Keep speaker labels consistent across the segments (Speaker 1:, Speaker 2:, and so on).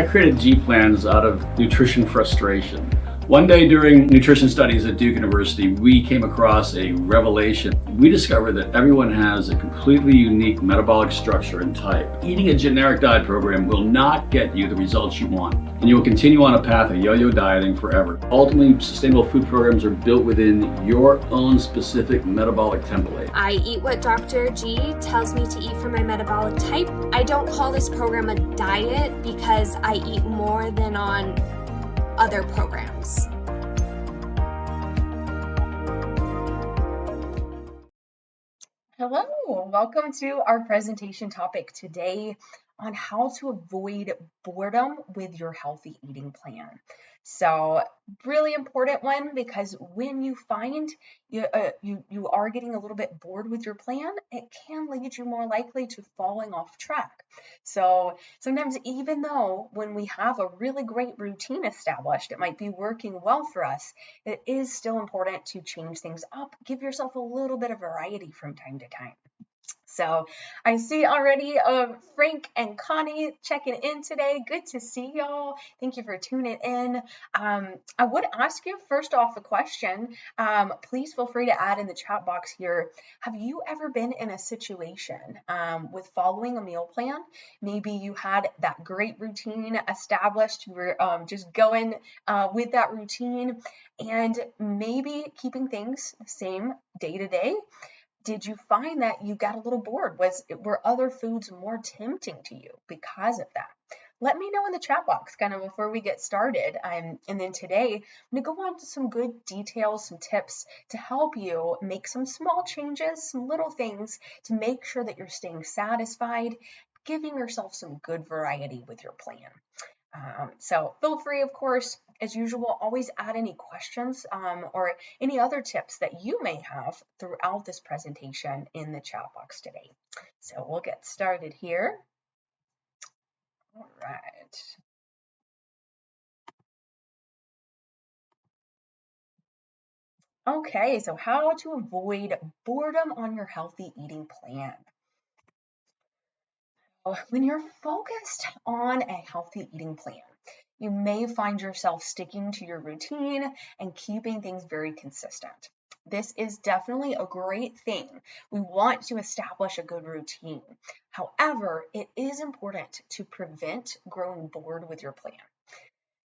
Speaker 1: I created G plans out of nutrition frustration. One day during nutrition studies at Duke University, we came across a revelation. We discovered that everyone has a completely unique metabolic structure and type. Eating a generic diet program will not get you the results you want, and you will continue on a path of yo-yo dieting forever. Ultimately, sustainable food programs are built within your own specific metabolic template.
Speaker 2: I eat what Dr. G tells me to eat for my metabolic type. I don't call this program a diet because I eat more than on other programs.
Speaker 3: Hello, welcome to our presentation topic today on how to avoid boredom with your healthy eating plan. So really important one, because when you find you are getting a little bit bored with your plan, it can lead you more likely to falling off track. So sometimes, even though when we have a really great routine established, it might be working well for us, it is still important to change things up. Give yourself a little bit of variety from time to time. So I see already Frank and Connie checking in today. Good to see y'all. Thank you for tuning in. I would ask you first off a question. Please feel free to add in the chat box here. Have you ever been in a situation with following a meal plan? Maybe you had that great routine established. You were just going with that routine, and maybe keeping things the same day to day. Did you find that you got a little bored? Were other foods more tempting to you because of that? Let me know in the chat box kind of before we get started. And then today, I'm going to go on to some good details, some tips to help you make some small changes, some little things to make sure that you're staying satisfied, giving yourself some good variety with your plan. So feel free, of course, as usual, always add any questions or any other tips that you may have throughout this presentation in the chat box today. So we'll get started here. All right. Okay, so how to avoid boredom on your healthy eating plan. When you're focused on a healthy eating plan, you may find yourself sticking to your routine and keeping things very consistent. This is definitely a great thing. We want to establish a good routine. However, it is important to prevent growing bored with your plan.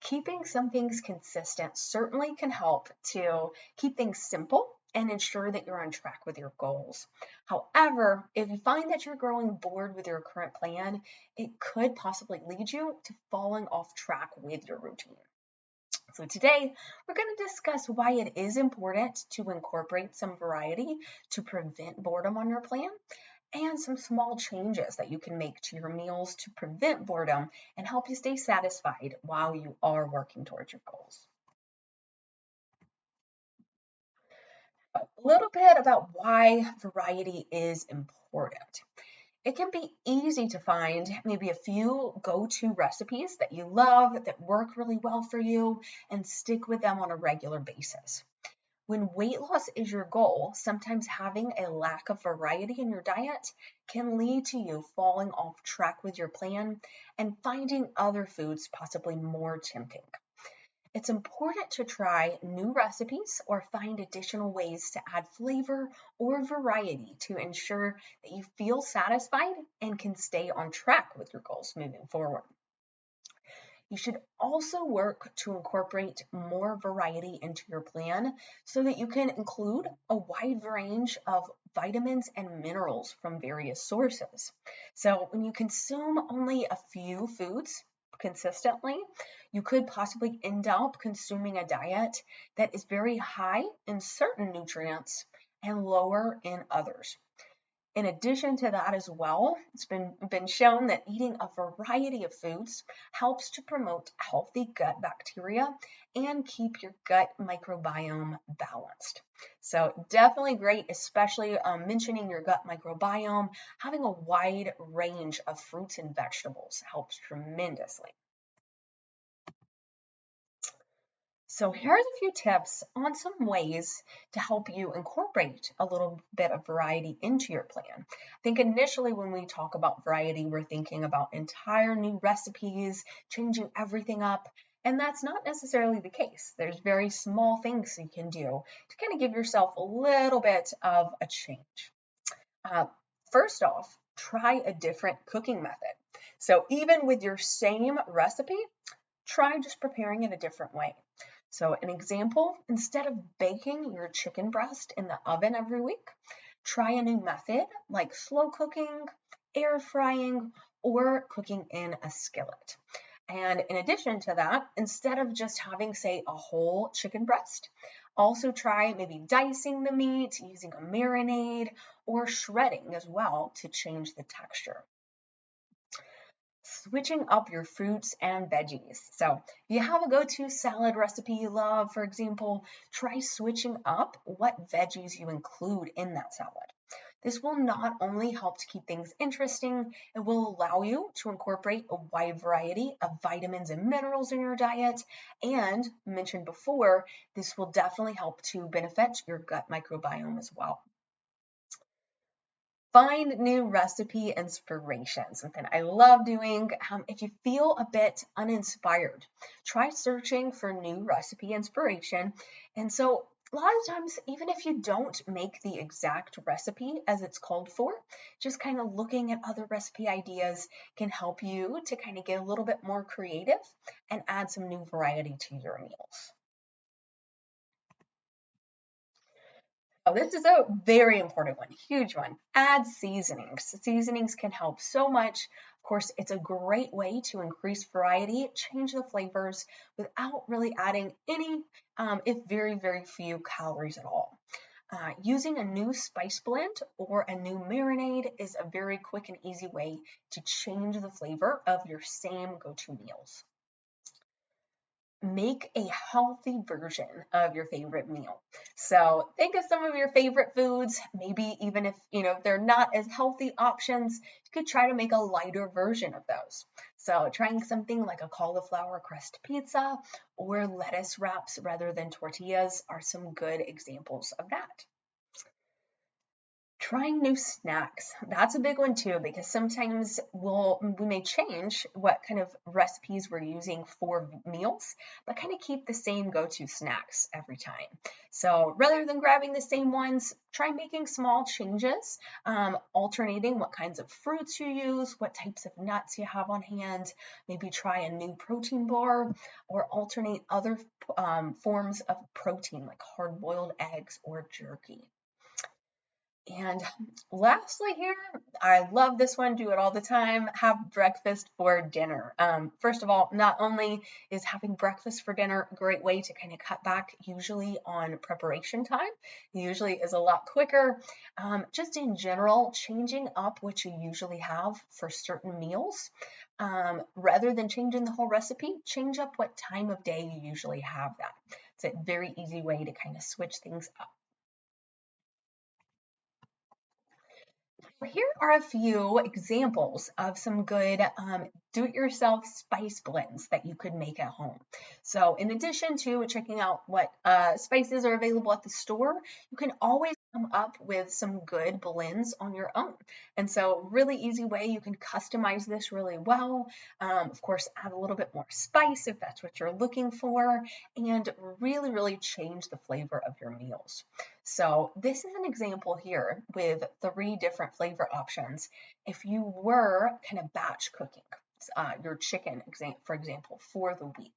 Speaker 3: Keeping some things consistent certainly can help to keep things simple and ensure that you're on track with your goals. However, if you find that you're growing bored with your current plan, it could possibly lead you to falling off track with your routine. So today, we're going to discuss why it is important to incorporate some variety to prevent boredom on your plan, and some small changes that you can make to your meals to prevent boredom and help you stay satisfied while you are working towards your goals. A little bit about why variety is important. It can be easy to find maybe a few go-to recipes that you love, that work really well for you, and stick with them on a regular basis. When weight loss is your goal, sometimes having a lack of variety in your diet can lead to you falling off track with your plan and finding other foods possibly more tempting. It's important to try new recipes or find additional ways to add flavor or variety to ensure that you feel satisfied and can stay on track with your goals moving forward. You should also work to incorporate more variety into your plan so that you can include a wide range of vitamins and minerals from various sources. So when you consume only a few foods consistently, you could possibly end up consuming a diet that is very high in certain nutrients and lower in others. In addition to that as well, it's been shown that eating a variety of foods helps to promote healthy gut bacteria and keep your gut microbiome balanced. So definitely great, especially mentioning your gut microbiome. Having a wide range of fruits and vegetables helps tremendously. So here's a few tips on some ways to help you incorporate a little bit of variety into your plan. I think initially when we talk about variety, we're thinking about entire new recipes, changing everything up, and that's not necessarily the case. There's very small things you can do to kind of give yourself a little bit of a change. Uh, First off, try a different cooking method. So even with your same recipe, try just preparing it a different way. So an example, instead of baking your chicken breast in the oven every week, try a new method like slow cooking, air frying, or cooking in a skillet. And in addition to that, instead of just having, say, a whole chicken breast, also try maybe dicing the meat, using a marinade, or shredding as well to change the texture. Switching up your fruits and veggies. So if you have a go-to salad recipe you love, for example, try switching up what veggies you include in that salad. This will not only help to keep things interesting, it will allow you to incorporate a wide variety of vitamins and minerals in your diet. And mentioned before, this will definitely help to benefit your gut microbiome as well. Find new recipe inspiration, something I love doing. If you feel a bit uninspired, try searching for new recipe inspiration. And so a lot of times, even if you don't make the exact recipe as it's called for, just kind of looking at other recipe ideas can help you to kind of get a little bit more creative and add some new variety to your meals. Oh, this is a very important one, huge one. Add seasonings. Seasonings can help so much. Of course, it's a great way to increase variety, change the flavors without really adding any, if very, very few calories at all. Using a new spice blend or a new marinade is a very quick and easy way to change the flavor of your same go-to meals. Make a healthy version of your favorite meal. So think of some of your favorite foods, maybe even if they're not as healthy options, you could try to make a lighter version of those. So trying something like a cauliflower crust pizza or lettuce wraps rather than tortillas are some good examples of that. Trying new snacks. That's a big one too, because sometimes we may change what kind of recipes we're using for meals, but kind of keep the same go-to snacks every time. So rather than grabbing the same ones, try making small changes, alternating what kinds of fruits you use, what types of nuts you have on hand, maybe try a new protein bar, or alternate other forms of protein like hard-boiled eggs or jerky. And lastly here, I love this one, do it all the time, have breakfast for dinner. First of all, not only is having breakfast for dinner a great way to kind of cut back usually on preparation time, it usually is a lot quicker. Just in general, changing up what you usually have for certain meals, rather than changing the whole recipe, change up what time of day you usually have that. It's a very easy way to kind of switch things up. Here are a few examples of some good do-it-yourself spice blends that you could make at home. So in addition to checking out what spices are available at the store, you can always come up with some good blends on your own. And so really easy way, you can customize this really well. Of course, add a little bit more spice if that's what you're looking for, and really, really change the flavor of your meals. So this is an example here with 3 different flavor options. If you were kind of batch cooking your chicken, for example, for the week,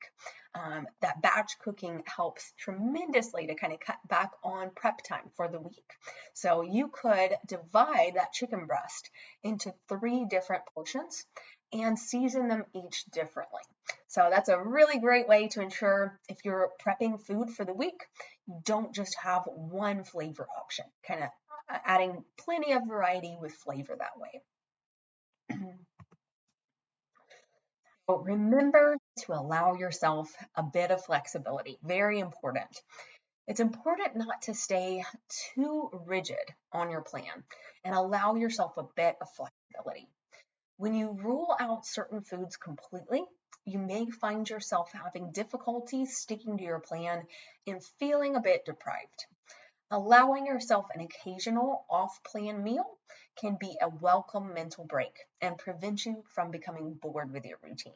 Speaker 3: that batch cooking helps tremendously to kind of cut back on prep time for the week. So you could divide that chicken breast into 3 different portions and season them each differently. So that's a really great way to ensure if you're prepping food for the week, you don't just have one flavor option, kind of adding plenty of variety with flavor that way. But remember to allow yourself a bit of flexibility, very important. It's important not to stay too rigid on your plan and allow yourself a bit of flexibility. When you rule out certain foods completely, you may find yourself having difficulty sticking to your plan and feeling a bit deprived. Allowing yourself an occasional off-plan meal can be a welcome mental break and prevent you from becoming bored with your routine.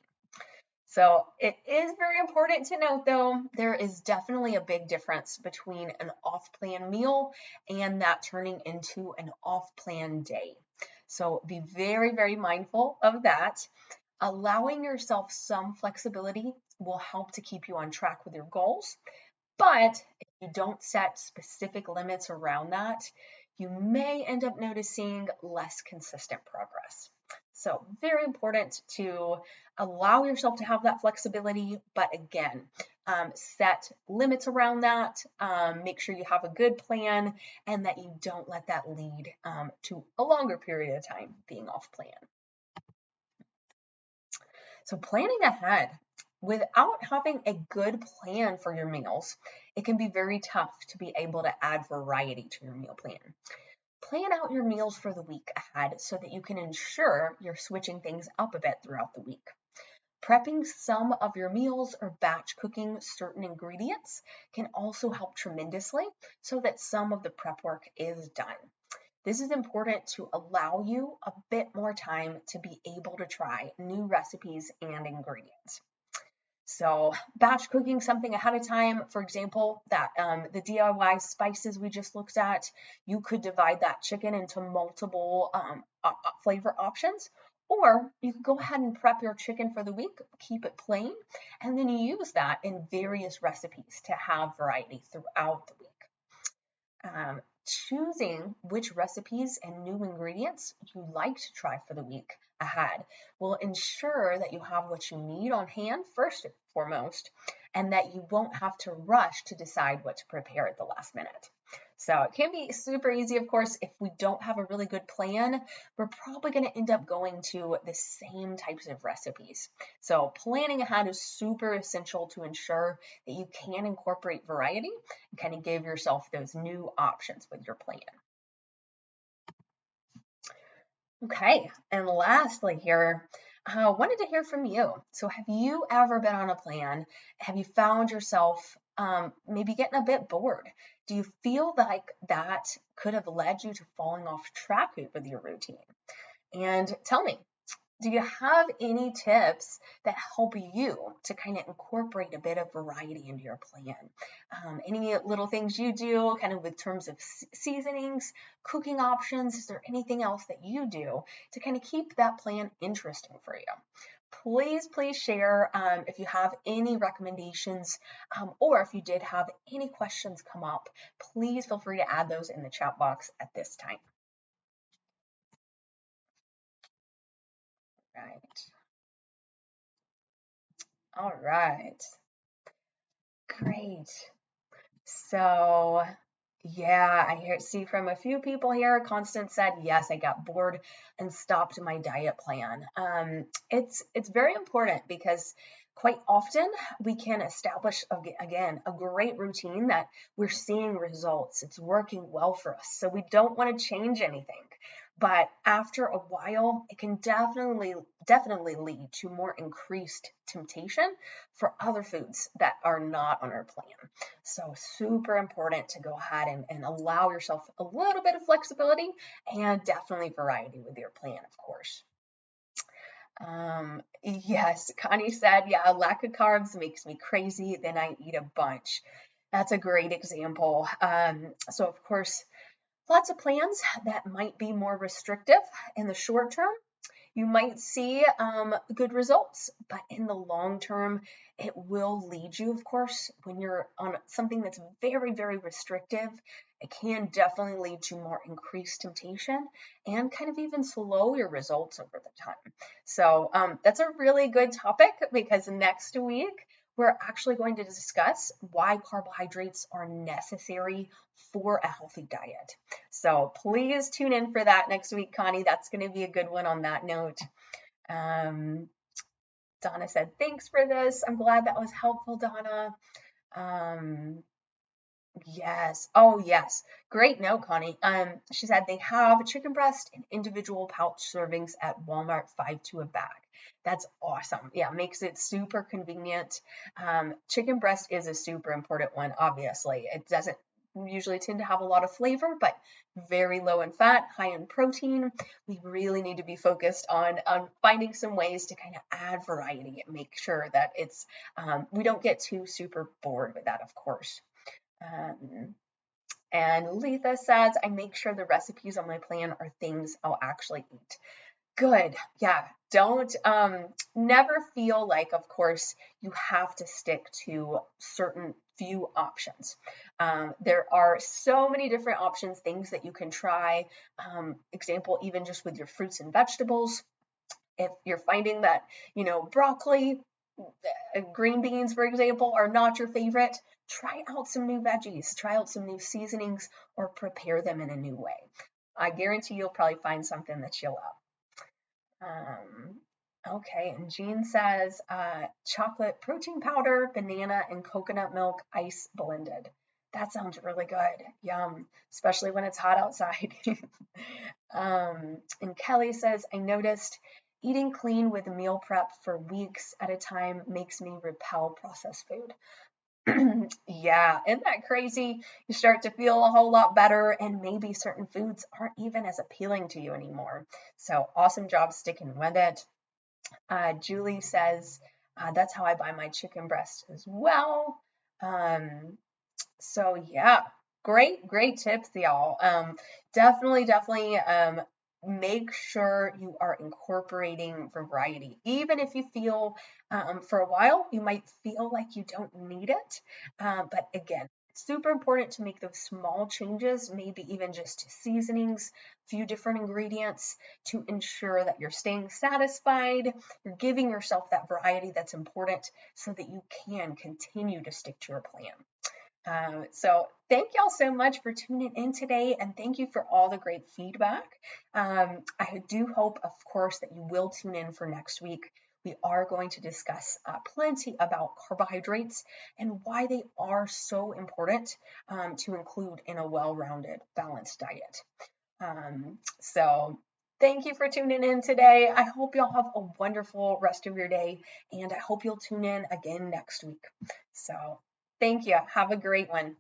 Speaker 3: So it is very important to note, though, there is definitely a big difference between an off-plan meal and that turning into an off-plan day. So be very, very mindful of that. Allowing yourself some flexibility will help to keep you on track with your goals. But if you don't set specific limits around that, you may end up noticing less consistent progress. So very important to allow yourself to have that flexibility, but again, set limits around that, make sure you have a good plan, and that you don't let that lead to a longer period of time being off plan. So planning ahead without having a good plan for your meals, it can be very tough to be able to add variety to your meal plan. Plan out your meals for the week ahead so that you can ensure you're switching things up a bit throughout the week. Prepping some of your meals or batch cooking certain ingredients can also help tremendously so that some of the prep work is done. This is important to allow you a bit more time to be able to try new recipes and ingredients. So batch cooking something ahead of time, for example, that the DIY spices we just looked at, you could divide that chicken into multiple flavor options, or you could go ahead and prep your chicken for the week, keep it plain, and then you use that in various recipes to have variety throughout the week. Choosing which recipes and new ingredients you like to try for the week ahead will ensure that you have what you need on hand first and foremost, and that you won't have to rush to decide what to prepare at the last minute. So it can be super easy, of course, if we don't have a really good plan, we're probably going to end up going to the same types of recipes. So planning ahead is super essential to ensure that you can incorporate variety and kind of give yourself those new options with your plan. Okay, and lastly here, I wanted to hear from you. So have you ever been on a plan? Have you found yourself maybe getting a bit bored? Do you feel like that could have led you to falling off track with your routine? And tell me, do you have any tips that help you to kind of incorporate a bit of variety into your plan? Any little things you do kind of with terms of seasonings, cooking options? Is there anything else that you do to kind of keep that plan interesting for you? Please share if you have any recommendations or if you did have any questions come up, please feel free to add those in the chat box at this time. Right. All right. Great. So, yeah, see from a few people here. Constance said, yes, I got bored and stopped my diet plan. It's very important because quite often we can establish, again, a great routine that we're seeing results. It's working well for us. So we don't want to change anything. But after a while, it can definitely lead to more increased temptation for other foods that are not on our plan. So super important to go ahead and allow yourself a little bit of flexibility and definitely variety with your plan, of course. Yes, Connie said, yeah, lack of carbs makes me crazy, then I eat a bunch. That's a great example. So of course, lots of plans that might be more restrictive in the short term. You might see good results, but in the long term, it will lead you, of course, when you're on something that's very, very restrictive, it can definitely lead to more increased temptation and kind of even slow your results over the time. So that's a really good topic because next week, we're actually going to discuss why carbohydrates are necessary for a healthy diet. So please tune in for that next week, Connie. That's going to be a good one on that note. Donna said, thanks for this. I'm glad that was helpful, Donna. Yes. Oh, yes. Great note, Connie. She said they have chicken breast in individual pouch servings at Walmart, 5 to a bag. That's awesome. Yeah, makes it super convenient. Chicken breast is a super important one, obviously. It doesn't usually tend to have a lot of flavor, but very low in fat, high in protein. We really need to be focused on finding some ways to kind of add variety and make sure that it's we don't get too super bored with that, of course. Um, and Letha says, I make sure the recipes on my plan are things I'll actually eat. Good. Yeah. Don't never feel like, of course, you have to stick to certain few options. There are so many different options, things that you can try. Example, even just with your fruits and vegetables. If you're finding that, broccoli, green beans, for example, are not your favorite, try out some new veggies, try out some new seasonings, or prepare them in a new way. I guarantee you'll probably find something that you'll love. Okay, and Jean says chocolate protein powder, banana, and coconut milk ice blended. That sounds really good. Yum, especially when it's hot outside. And Kelly says, I noticed eating clean with meal prep for weeks at a time makes me repel processed food. Yeah, isn't that crazy? You start to feel a whole lot better, and maybe certain foods aren't even as appealing to you anymore. So awesome job sticking with it. Julie says, that's how I buy my chicken breast as well. So yeah, great tips, y'all. Definitely make sure you are incorporating variety. Even if you feel for a while, you might feel like you don't need it. But again, it's super important to make those small changes, maybe even just seasonings, few different ingredients to ensure that you're staying satisfied, you're giving yourself that variety that's important so that you can continue to stick to your plan. So thank y'all so much for tuning in today, and thank you for all the great feedback. I do hope, of course, that you will tune in for next week. We are going to discuss plenty about carbohydrates and why they are so important to include in a well-rounded, balanced diet. So thank you for tuning in today. I hope y'all have a wonderful rest of your day, and I hope you'll tune in again next week. So thank you. Have a great one.